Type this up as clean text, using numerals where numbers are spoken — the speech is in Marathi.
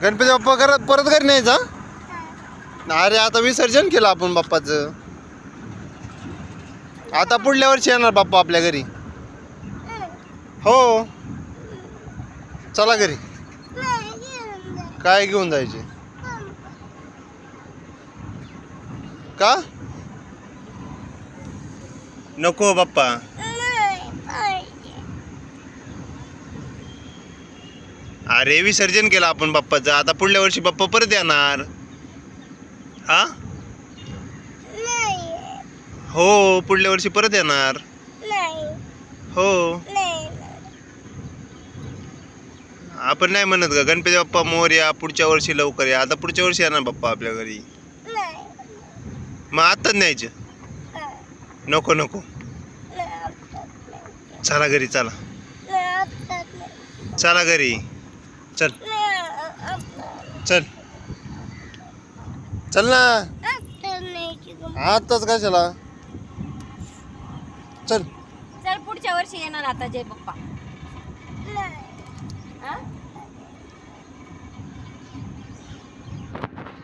गणपती बाप्पा परत घरी न्यायचा. अरे आता विसर्जन केलं आपण बाप्पाचं. आता पुढल्या वर्षी येणार बाप्पा आपल्या घरी. हो चला घरी. काय घेऊन जायचे का? नको बाप्पा. अरे विसर्जन केलं आपण बाप्पाचं. आता पुढल्या वर्षी बाप्पा परत येणार. हा हो पुढल्या वर्षी परत येणार. हो आपण नाही म्हणत का गणपती बाप्पा मोरया पुढच्या वर्षी लवकर या. आता पुढच्या वर्षी येणार बाप्पा आपल्या घरी. मग आताच न्यायचं. नको नको चला घरी. चला चला घरी. चल चल चल ना. आताच काय चला. चल चल पुढच्या वर्षी येणार आता जय बाप्पा.